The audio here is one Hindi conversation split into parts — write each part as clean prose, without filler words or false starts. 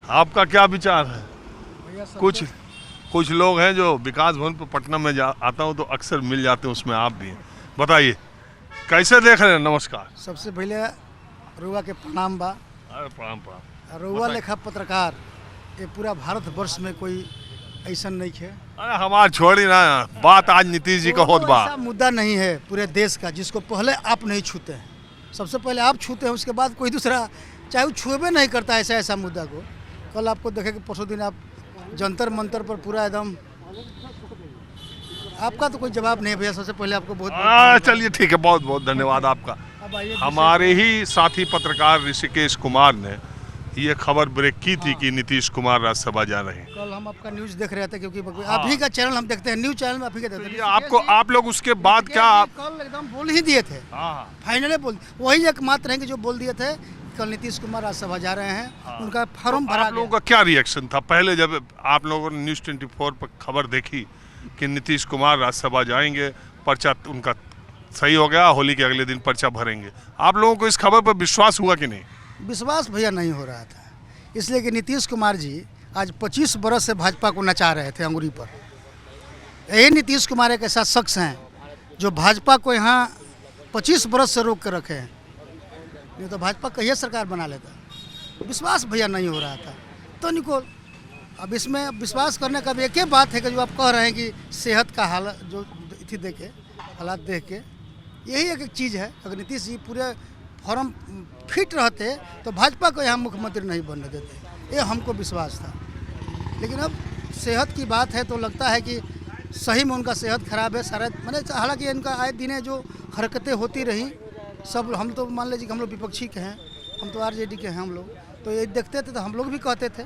आपका क्या विचार है? कुछ कुछ लोग हैं जो विकास भवन पर पटना में आता हूँ तो अक्सर मिल जाते हैं, उसमें आप भी हैं। बताइए कैसे देख रहे हैं? नमस्कार। सबसे पहले रुआ के प्रणाम बा। अरे प्रणाम प्रणाम। रुआ लेखा पत्रकार ये पूरा भारत वर्ष में कोई ऐसा नहीं है। अरे हमार छोड़ी ना, बात आज नीतीश जी का होत बा। ऐसा मुद्दा नहीं है पूरे देश का जिसको पहले आप नहीं छूते हैं। सबसे पहले आप छूते हैं, उसके बाद कोई दूसरा चाहे वो छुएबे नहीं करता ऐसा मुद्दा को। कल आपको देखे कि परसों दिन आप जंतर मंतर पर पूरा एकदम, आपका तो कोई जवाब नहीं है भैया। सबसे पहले आपको बहुत चलिए ठीक है, बहुत बहुत धन्यवाद आपका। हमारे ही साथी पत्रकार ऋषिकेश कुमार ने ये खबर ब्रेक की थी कि नीतीश कुमार राज्यसभा जा रहे हैं। कल हम आपका न्यूज देख रहे थे क्योंकि आप ही का चैनल हम देखते हैं, न्यूज चैनल में आप ही का देखते हैं। आपको आप लोग उसके बाद क्या कल एकदम बोल ही दिए थे, फाइनली बोल, वही एकमात्र हैं कि जो बोल दिए थे कल नीतीश कुमार राज्यसभा जा रहे हैं। उनका फॉर्म भरा। आप लोगों का क्या रिएक्शन था पहले जब आप लोगों ने न्यूज़ 24 पर खबर देखी कि नीतीश कुमार राज्यसभा जाएंगे, पर्चा उनका सही हो गया, होली के अगले दिन पर्चा भरेंगे? आप लोगों को इस खबर पर विश्वास हुआ कि नहीं? विश्वास भैया नहीं हो रहा था, इसलिए कि नीतीश कुमार जी आज 25 बरस से भाजपा को नचा रहे थे अंगुरी पर। यही नीतीश कुमार एक ऐसा शख्स हैं जो भाजपा को यहाँ 25 बरस से रोक कर रखे हैं, नहीं तो भाजपा कहिए सरकार बना लेता। विश्वास भैया नहीं हो रहा था। तो निको अब इसमें विश्वास करने का भी एक ही बात है कि जो आप कह रहे हैं कि सेहत का हालत जो थी देख के, हालात देख के, यही एक चीज़ है। अगर नीतीश जी पूरे फॉर्म फिट रहते तो भाजपा को यहाँ मुख्यमंत्री नहीं बनने देते, ये हमको विश्वास था। लेकिन अब सेहत की बात है तो लगता है कि सही में उनका सेहत खराब है सारा। मैंने हालांकि इनका आए दिन जो हरकतें होती रही सब, हम तो मान लीजिए कि हम लोग विपक्षी के हैं, हम तो आरजेडी के हैं हम लोग, तो ये देखते थे तो हम लोग भी कहते थे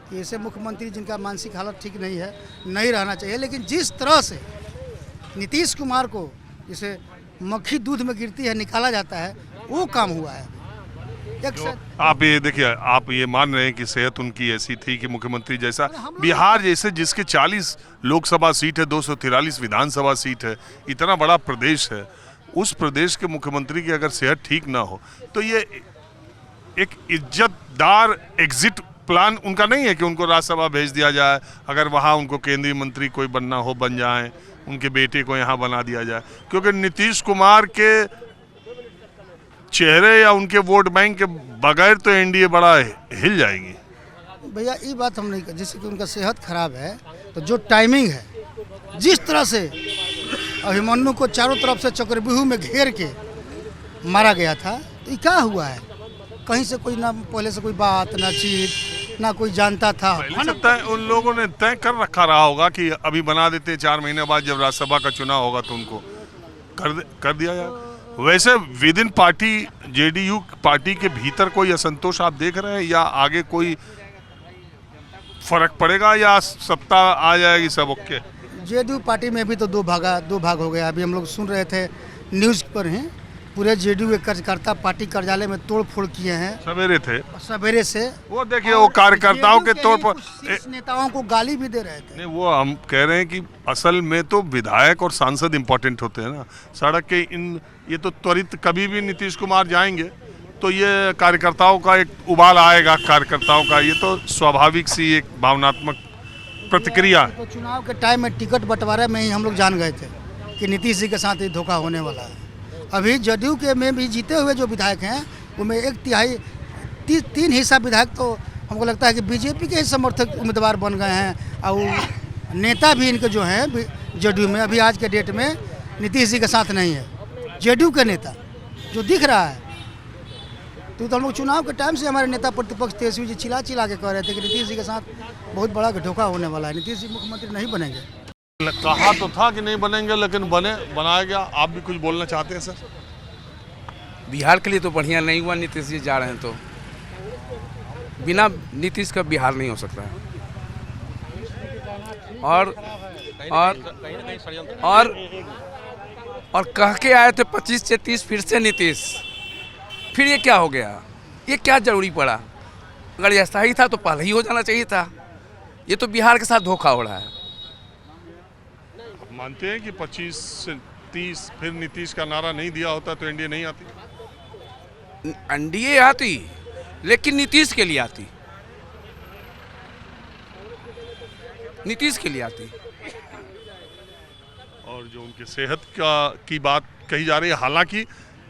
कि ऐसे मुख्यमंत्री जिनका मानसिक हालत ठीक नहीं है नहीं रहना चाहिए। लेकिन जिस तरह से नीतीश कुमार को जैसे मक्खी दूध में गिरती है निकाला जाता है, वो काम हुआ है। आप ये देखिए, आप ये मान रहे हैं कि सेहत उनकी ऐसी थी कि मुख्यमंत्री जैसा, बिहार जैसे जिसके 40 लोकसभा सीट है, 243 विधानसभा सीट है, इतना बड़ा प्रदेश है, उस प्रदेश के मुख्यमंत्री की अगर सेहत ठीक ना हो तो ये एक इज्जतदार एग्जिट प्लान उनका नहीं है कि उनको राज्यसभा भेज दिया जाए, अगर वहाँ उनको केंद्रीय मंत्री कोई बनना हो बन जाए, उनके बेटे को यहाँ बना दिया जाए। क्योंकि नीतीश कुमार के चेहरे या उनके वोट बैंक के बगैर तो एनडीए बड़ा हिल जाएगी। भैया ये बात हम नहीं कर, जैसे कि उनका सेहत खराब है तो जो टाइमिंग है, जिस तरह से अभिमन्यु को चारों तरफ से चक्रव्यूह में घेर के मारा गया था, तो ये क्या हुआ है? कहीं से कोई ना पहले से कोई बात ना चीज ना कोई जानता था। उन लोगों ने तय कर रखा रहा होगा कि अभी बना देते, 4 महीने बाद जब राज्यसभा का चुनाव होगा तो उनको कर दिया जाए। वैसे with in party JDU party के भीतर कोई असंतोष आप देख रहे हैं या आगे कोई फर्क पड़ेगा या सत्ता आ जाएगी सब ओके? जेडीयू पार्टी में भी तो दो भाग हो गया। अभी हम लोग सुन रहे थे न्यूज़ पर हैं, पूरे जेडीयू के कार्यकर्ता पार्टी कार्यालय में तोड़ फोड़ किए हैं सवेरे से। वो देखिए वो कार्यकर्ताओं के तौर पर नेताओं को गाली भी दे रहे थे। नहीं, वो हम कह रहे हैं कि असल में तो विधायक और सांसद इम्पोर्टेंट होते हैं ना। सड़क के ये तो त्वरित कभी भी नीतीश कुमार जाएंगे तो ये कार्यकर्ताओं का एक उबाल आएगा, कार्यकर्ताओं का ये तो स्वाभाविक सी एक भावनात्मक प्रतिक्रिया। तो चुनाव के टाइम में टिकट बंटवारे में ही हम लोग जान गए थे कि नीतीश जी के साथ ही धोखा होने वाला है। अभी जदयू के में भी जीते हुए जो विधायक हैं उनमें 1/3 3 हिस्सा विधायक तो हमको लगता है कि बीजेपी के ही समर्थक उम्मीदवार बन गए हैं। और नेता भी इनके जो हैं जदयू में अभी आज के डेट में नीतीश जी के साथ नहीं है। जेडीयू के नेता जो दिख रहा है, तो हम लोग चुनाव के टाइम से हमारे नेता प्रतिपक्ष तेजस्वी जी चिल्ला के कह रहे थे कि नीतीश जी के साथ बहुत बड़ा धोखा होने वाला है, नीतीश जी मुख्यमंत्री नहीं बनेंगे। कहा तो था कि नहीं बनेंगे लेकिन बनाया गया। आप भी कुछ बोलना चाहते हैं सर? बिहार के लिए तो बढ़िया नहीं हुआ, नीतीश जी जा रहे हैं तो बिना नीतीश का बिहार नहीं हो सकता है। और कह के आए थे 25 से 30 फिर से नीतीश, फिर ये क्या हो गया? ये क्या जरूरी पड़ा? अगर ये सही था तो पहले ही हो जाना चाहिए था। ये तो बिहार के साथ धोखा हो रहा है। मानते हैं कि 25 से 30 फिर नीतीश का नारा नहीं दिया होता तो एनडीए नहीं आती? एनडीए आती लेकिन नीतीश के लिए आती। नीतीश के लिए आती। और जो उनके सेहत की बात कही जा रही है, हालांकि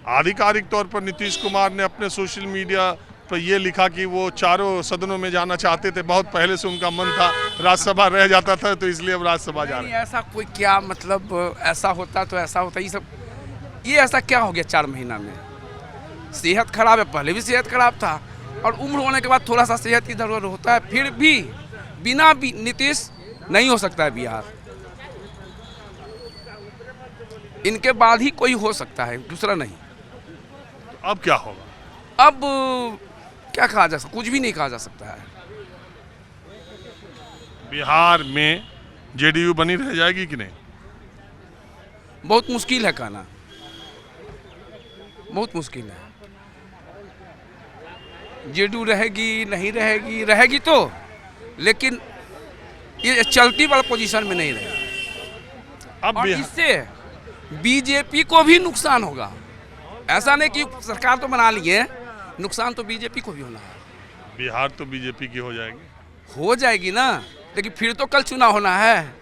आधिकारिक तौर पर नीतीश कुमार ने अपने सोशल मीडिया पर ये लिखा कि वो चारों सदनों में जाना चाहते थे, बहुत पहले से उनका मन था, राज्यसभा रह जाता था तो इसलिए अब राज्यसभा जा रहे हैं। ऐसा कोई क्या मतलब, ऐसा होता तो ऐसा होता, ये ऐसा क्या हो गया 4 महीना में? सेहत खराब है, पहले भी सेहत खराब था और उम्र होने के बाद थोड़ा सा सेहत इधर उधर होता है, फिर भी बिना नीतीश नहीं हो सकता है बिहार। इनके बाद ही कोई हो सकता है, दूसरा नहीं। तो अब क्या होगा? अब क्या कहा जा सकता, कुछ भी नहीं कहा जा सकता है। बिहार में जेडीयू बनी रह जाएगी कि नहीं? बहुत मुश्किल है कहना, बहुत मुश्किल है। जेडीयू रहेगी नहीं रहेगी, रहेगी तो, लेकिन ये चलती वाला पोजीशन में नहीं रहेगी। अब और इससे बीजेपी को भी नुकसान होगा। ऐसा नहीं कि सरकार तो बना ली है, नुकसान तो बीजेपी को भी होना है। बिहार तो बीजेपी की हो जाएगी ना, लेकिन फिर तो कल चुनाव होना है,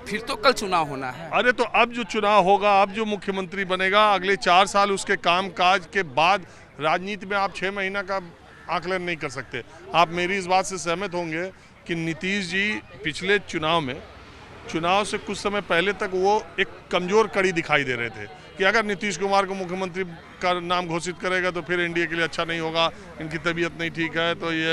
फिर तो कल चुनाव होना है। अरे तो अब जो चुनाव होगा, अब जो मुख्यमंत्री बनेगा, अगले 4 साल उसके कामकाज के बाद राजनीति में आप 6 महीना का आकलन नहीं कर सकते। आप मेरी इस बात से सहमत होंगे कि नीतीश जी पिछले चुनाव से कुछ समय पहले तक वो एक कमजोर कड़ी दिखाई दे रहे थे कि अगर नीतीश कुमार को मुख्यमंत्री का नाम घोषित करेगा तो फिर एनडीए के लिए अच्छा नहीं होगा, इनकी तबीयत नहीं ठीक है, तो ये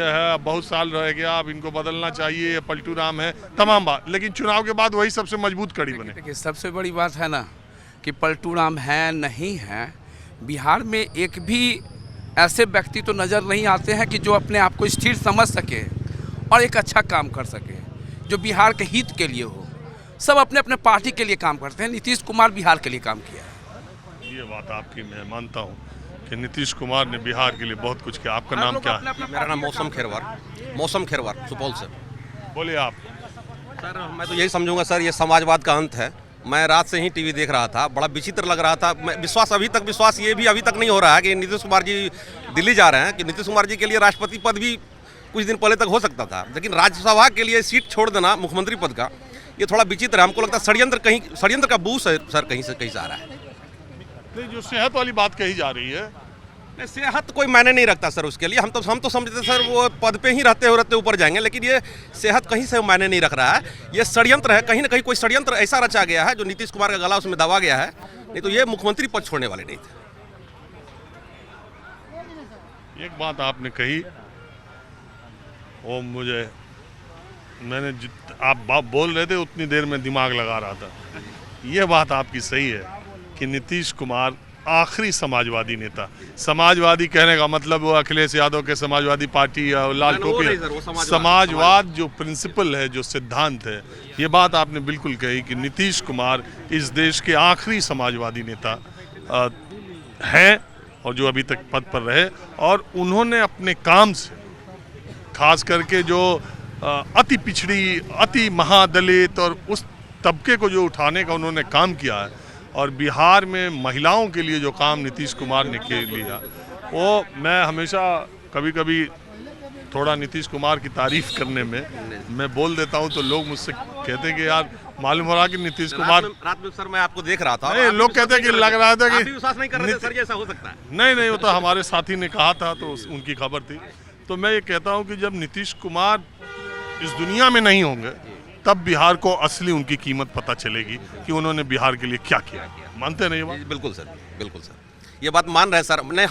है, बहुत साल रह गया, अब इनको बदलना चाहिए, ये पलटू राम है, तमाम बात। लेकिन चुनाव के बाद वही सबसे मजबूत कड़ी बने। देखिए, सबसे बड़ी बात है ना कि पलटू राम है नहीं है, बिहार में एक भी ऐसे व्यक्ति तो नज़र नहीं आते हैं कि जो अपने आप को स्थिर समझ सके और एक अच्छा काम कर सके, जो बिहार के हित के लिए हो। सब अपने अपने पार्टी के लिए काम करते हैं। नीतीश कुमार बिहार के लिए काम किया है। ये बात आपकी मैं मानता हूँ कि नीतीश कुमार ने बिहार के लिए बहुत कुछ किया। आपका नाम क्या है? मेरा नाम मौसम खेरवार सुपौल से। बोलिए आप। सर मैं तो यही समझूंगा सर, ये समाजवाद का अंत है। मैं रात से ही टीवी देख रहा था, बड़ा विचित्र लग रहा था। मैं विश्वास ये भी अभी तक नहीं हो रहा है कि नीतीश कुमार जी दिल्ली जा रहे हैं, कि नीतीश कुमार जी के लिए राष्ट्रपति पद भी कुछ दिन पहले तक हो सकता था, लेकिन राज्यसभा के लिए सीट छोड़ देना मुख्यमंत्री पद का, ये थोड़ा विचित्र है। हमको लगता है षड्यंत्र का बूस है सर, कहीं से आ रहा है। नहीं, जो सेहत वाली बात कही जा रही है, नहीं, सेहत कोई मायने नहीं रखता सर उसके लिए। हम तो समझते सर वो पद पे ही रहते ऊपर जाएंगे, लेकिन ये सेहत कहीं से मायने नहीं रख रहा है। ये षड्यंत्र है, कहीं ना कहीं कोई षड्यंत्र ऐसा रचा गया है जो नीतीश कुमार का गला उसमें दबा गया है, नहीं तो ये मुख्यमंत्री पद छोड़ने वाले नहीं थे। एक बात आपने कही, वो आप बोल रहे थे उतनी देर में दिमाग लगा रहा था। ये बात आपकी सही है कि नीतीश कुमार आखिरी समाजवादी नेता, समाजवादी कहने का मतलब वो अखिलेश यादव के समाजवादी पार्टी या लाल टोपी, समाजवाद जो प्रिंसिपल है, जो सिद्धांत है, ये बात आपने बिल्कुल कही कि नीतीश कुमार इस देश के आखिरी समाजवादी नेता हैं और जो अभी तक पद पर रहे, और उन्होंने अपने काम से खास करके जो अति पिछड़ी, अति महादलित और उस तबके को जो उठाने का उन्होंने काम किया है, और बिहार में महिलाओं के लिए जो काम नीतीश कुमार ने लिया, वो मैं हमेशा कभी कभी थोड़ा नीतीश कुमार की तारीफ करने में मैं बोल देता हूँ, तो लोग मुझसे कहते हैं कि यार मालूम हो रहा कि नीतीश कुमार रात में सर मैं आपको देख रहा था, नहीं, लोग कहते हैं कि लग रहा था कि विश्वास नहीं कर रहे थे सर, ऐसा हो सकता है। नहीं, वो तो हमारे साथी ने कहा था, तो उनकी खबर थी। तो मैं ये कहता हूँ कि जब नीतीश कुमार इस दुनिया में नहीं होंगे, तब बिहार को असली उनकी कीमत पता चलेगी कि उन्होंने बिहार के लिए क्या किया। मानते नहीं बात? बिल्कुल सर, ये बात मान रहे हैं सर। नहीं,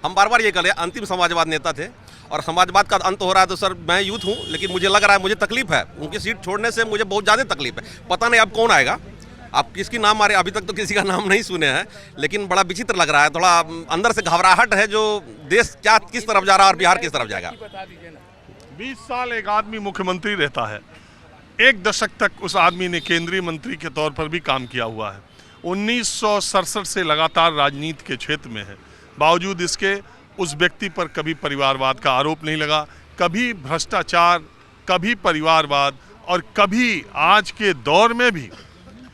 हम बार बार ये कह रहे हैं, अंतिम समाजवाद नेता थे और समाजवाद का अंत हो रहा है। तो सर मैं यूथ हूँ, लेकिन मुझे लग रहा है, मुझे तकलीफ है उनकी सीट छोड़ने से, मुझे बहुत ज़्यादा तकलीफ है। पता नहीं अब कौन आएगा, आप किसकी नाम आ रहे, अभी तक तो किसी का नाम नहीं सुने हैं, लेकिन बड़ा विचित्र लग रहा है। थोड़ा अंदर से घबराहट है, जो देश क्या किस तरफ जा रहा है और बिहार किस तरफ जाएगा। 20 साल एक आदमी मुख्यमंत्री रहता है, 1 दशक तक उस आदमी ने केंद्रीय मंत्री के तौर पर भी काम किया हुआ है, 1967 से लगातार राजनीति के क्षेत्र में है। बावजूद इसके उस व्यक्ति पर कभी परिवारवाद का आरोप नहीं लगा, कभी भ्रष्टाचार, कभी परिवारवाद, और कभी आज के दौर में भी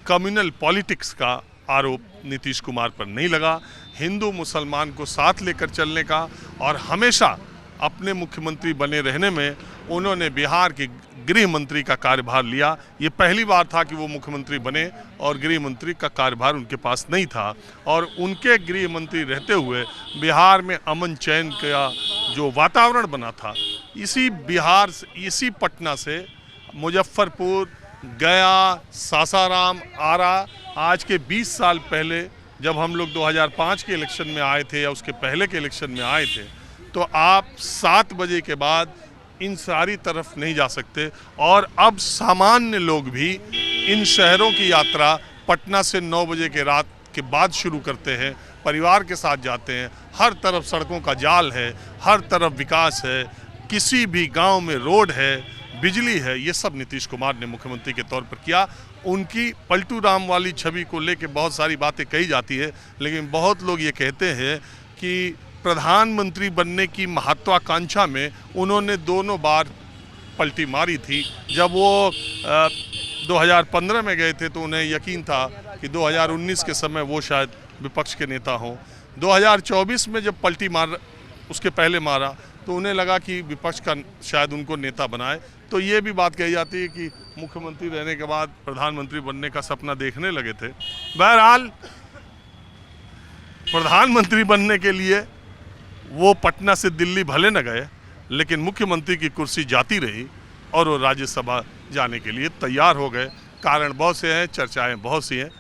कम्युनल पॉलिटिक्स का आरोप नीतीश कुमार पर नहीं लगा। हिंदू मुसलमान को साथ लेकर चलने का और हमेशा अपने मुख्यमंत्री बने रहने में उन्होंने बिहार के गृह मंत्री का कार्यभार लिया। ये पहली बार था कि वो मुख्यमंत्री बने और गृह मंत्री का कार्यभार उनके पास नहीं था, और उनके गृह मंत्री रहते हुए बिहार में अमन चैन का जो वातावरण बना था, इसी बिहार से, इसी पटना से मुजफ्फरपुर, गया, सासाराम, आरा, आज के 20 साल पहले जब हम लोग 2005 के इलेक्शन में आए थे या उसके पहले के इलेक्शन में आए थे, तो आप 7 बजे के बाद इन सारी तरफ नहीं जा सकते। और अब सामान्य लोग भी इन शहरों की यात्रा पटना से 9 बजे के रात के बाद शुरू करते हैं, परिवार के साथ जाते हैं। हर तरफ सड़कों का जाल है, हर तरफ विकास है, किसी भी गांव में रोड है, बिजली है। ये सब नीतीश कुमार ने मुख्यमंत्री के तौर पर किया। उनकी पलटू राम वाली छवि को लेकर बहुत सारी बातें कही जाती है, लेकिन बहुत लोग ये कहते हैं कि प्रधानमंत्री बनने की महत्वाकांक्षा में उन्होंने दोनों बार पलटी मारी थी। जब वो 2015 में गए थे तो उन्हें यकीन था कि 2019 के समय वो शायद विपक्ष के नेता हों। 2024 में जब पलटी मार उसके पहले मारा तो उन्हें लगा कि विपक्ष का शायद उनको नेता बनाए। तो ये भी बात कही जाती है कि मुख्यमंत्री रहने के बाद प्रधानमंत्री बनने का सपना देखने लगे थे। बहरहाल प्रधानमंत्री बनने के लिए वो पटना से दिल्ली भले न गए, लेकिन मुख्यमंत्री की कुर्सी जाती रही और वो राज्यसभा जाने के लिए तैयार हो गए। कारण बहुत से हैं, चर्चाएं बहुत सी हैं।